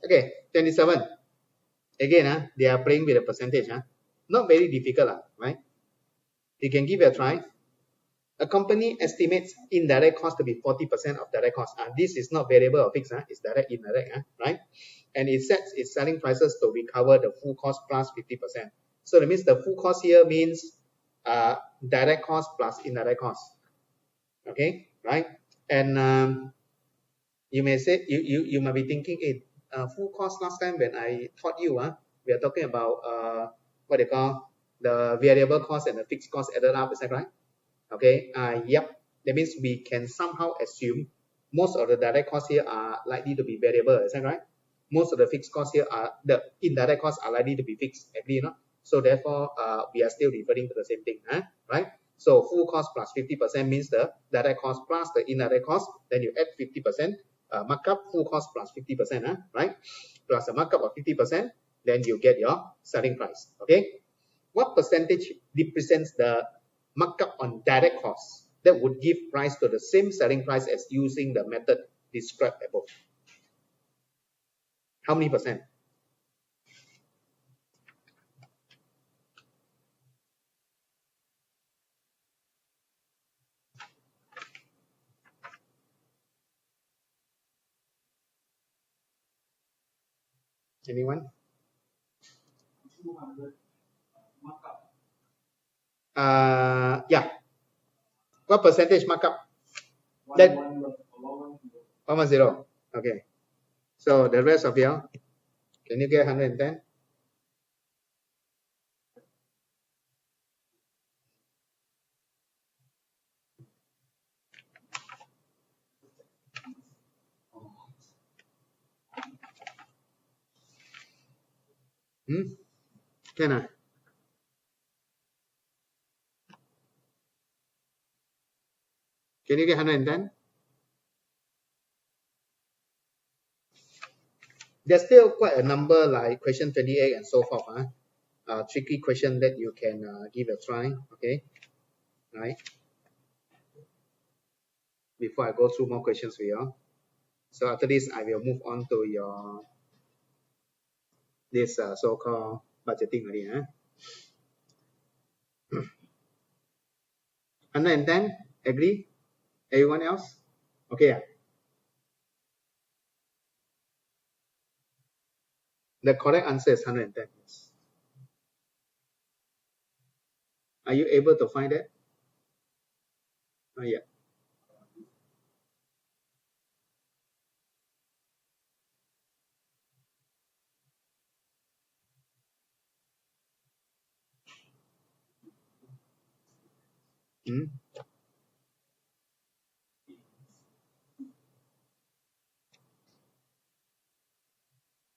Okay, 27. Again, they are playing with a percentage. Not very difficult, right? You can give it a try. A company estimates indirect cost to be 40% of direct cost. This is not variable or fixed, it's direct, indirect, right? And it sets its selling prices to recover the full cost plus 50%. So that means the full cost here means direct cost plus indirect cost. Okay, right? And you may say, you might be thinking, full cost last time when I taught you, we are talking about what they call the variable cost and the fixed cost added up, is that right? Okay, yep. That means we can somehow assume most of the direct costs here are likely to be variable, is that right? Most of the fixed costs here are, the indirect costs are likely to be fixed, agree, no? So therefore, we are still referring to the same thing, right? So full cost plus 50% means the direct cost plus the indirect cost, then you add 50% markup, full cost plus 50%, right? Plus a markup of 50%, then you get your selling price, okay? What percentage represents the markup on direct costs that would give rise to the same selling price as using the method described above? How many percent? Anyone? 200 markup. Yeah. What percentage markup? 110. Okay. So the rest of you, can you get 110? Can Can you get 110? There's still quite a number like question 28 and so forth. Tricky question that you can give a try. Okay, right? Before I go through more questions for you. So after this, I will move on to your this so-called budgeting already. 110, agree? Everyone else? Okay. The correct answer is 110. Are you able to find that? Yeah.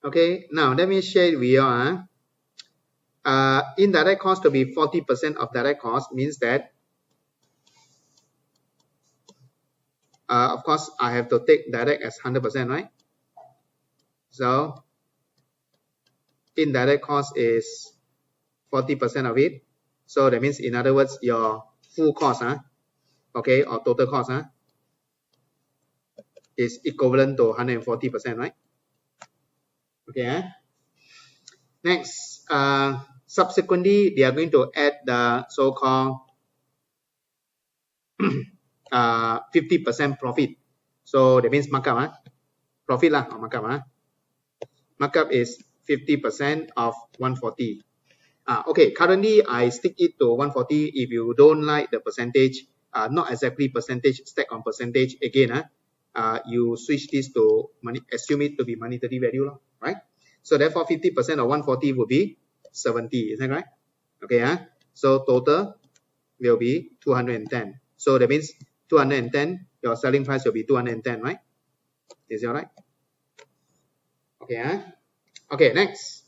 Okay, now let me share with you. Indirect cost to be 40% of direct cost means that, of course, I have to take direct as 100%, right? So indirect cost is 40% of it. So that means, in other words, your full cost, okay, or total cost, is equivalent to 140%, right? Okay. Next, subsequently, they are going to add the so-called 50% profit. So that means markup, profit lah, or markup. Markup is 50% of 140. Okay, currently I stick it to 140. If you don't like the percentage, not exactly percentage, stack on percentage, again, you switch this to money, assume it to be monetary value, right? So therefore 50% of 140 will be 70, is that right? Okay, so total will be 210. So that means 210, your selling price will be 210, right? Is that right? Okay, okay, next.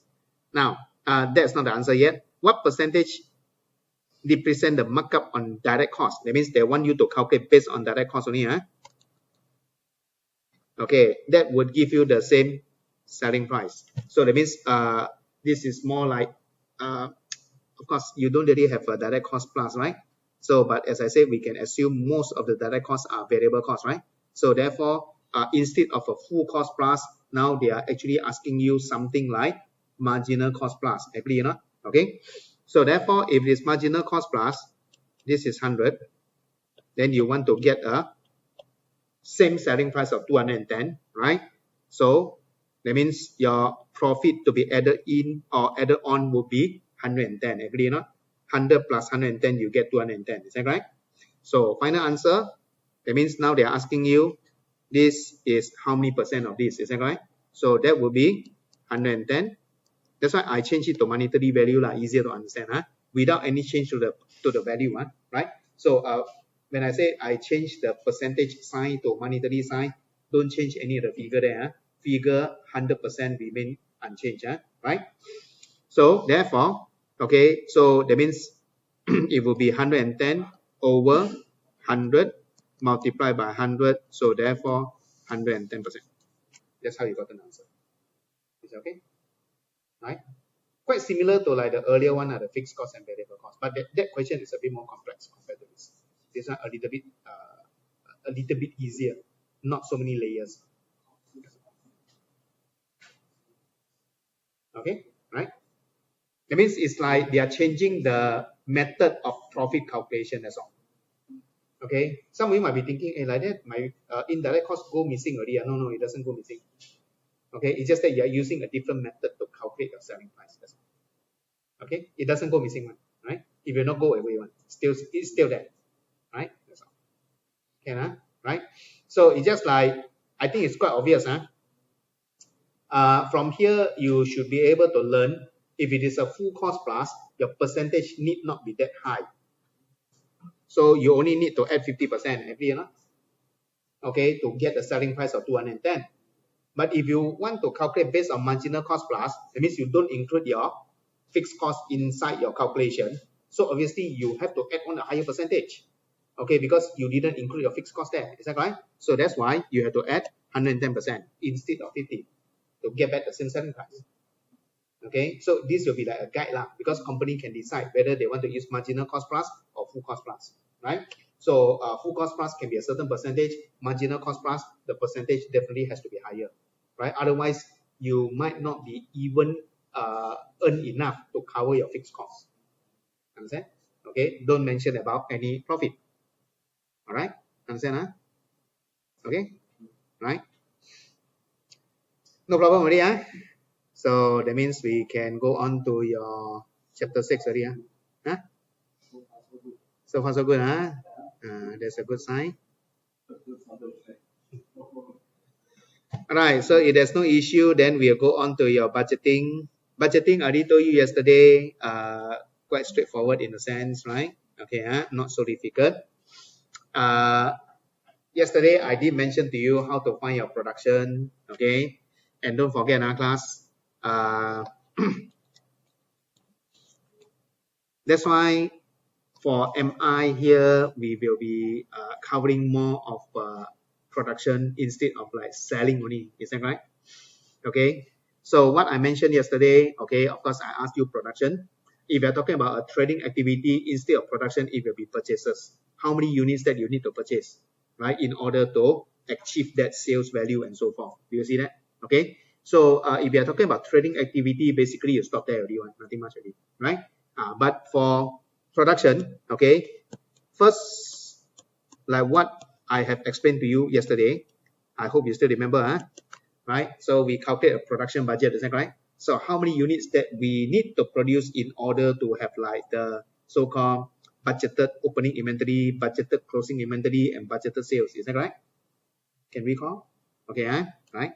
Now, that's not the answer yet. What percentage represent the markup on direct cost? That means they want you to calculate based on direct cost only. Okay, that would give you the same selling price. So that means this is more like, of course, you don't really have a direct cost plus, right? So, but as I said, we can assume most of the direct costs are variable costs, right? So therefore, instead of a full cost plus, now they are actually asking you something like marginal cost plus. Agree or not? Okay. So therefore, if it is marginal cost plus, this is 100, then you want to get a same selling price of 210, right? So that means your profit to be added in or added on will be 110. Agree or not? 100 plus 110, you get 210. Is that right? So final answer, that means now they are asking you, this is how many percent of this? Is that right? So that will be 110. That's why I change it to monetary value, easier to understand, without any change to the value, right? So when I say I change the percentage sign to monetary sign, don't change any of the figure there. Figure 100% remain unchanged, right? So therefore, okay, so that means it will be 110 over 100 multiplied by 100. So therefore, 110%. That's how you got an answer. Is that okay? Right? Quite similar to like the earlier one, the fixed cost and variable cost. But that question is a bit more complex compared to this. This one a little bit easier, not so many layers. Okay, right? That means it's like they are changing the method of profit calculation. That's all. Okay, some of you might be thinking, hey, like that, my indirect cost go missing already. No, it doesn't go missing. Okay, it's just that you are using a different method to calculate your selling price. That's all. Okay, it doesn't go missing one, right? It will not go away one. It's still there, right? That's all. Okay, right? So it's just like, I think it's quite obvious, from here you should be able to learn if it is a full cost plus, your percentage need not be that high. So you only need to add 50% every year, okay, to get the selling price of 210. But if you want to calculate based on marginal cost plus, that means you don't include your fixed cost inside your calculation. So obviously you have to add on a higher percentage, okay, because you didn't include your fixed cost there. Is that right? So that's why you have to add 110% instead of 50 to get back the same selling price. Okay, so this will be like a guide because company can decide whether they want to use marginal cost plus or full cost plus, right? So full cost plus can be a certain percentage, marginal cost plus, the percentage definitely has to be higher, right? Otherwise, you might not be even earn enough to cover your fixed costs. Understand? Okay, don't mention about any profit. All right, understand? Okay, right? No problem already, So that means we can go on to your chapter 6 already, huh? So far so good, that's a good sign. Alright, so if there's no issue, then we'll go on to your budgeting. Budgeting, I already told you yesterday, quite straightforward in a sense, right? Okay, not so difficult. Yesterday, I did mention to you how to find your production, okay? And don't forget, class, that's why for MI here, we will be covering more of production instead of like selling only. Is that right? Okay. So what I mentioned yesterday, okay, of course, I asked you production. If you're talking about a trading activity, instead of production, it will be purchases. How many units that you need to purchase, right, in order to achieve that sales value and so forth. Do you see that? Okay. So if you're talking about trading activity, basically you stop there already, nothing much already, right? But for production, okay, first, like what I have explained to you yesterday, I hope you still remember, right? So we calculate a production budget, is that right? So how many units that we need to produce in order to have like the so-called budgeted opening inventory, budgeted closing inventory, and budgeted sales, is that right? Can we recall? Okay, right?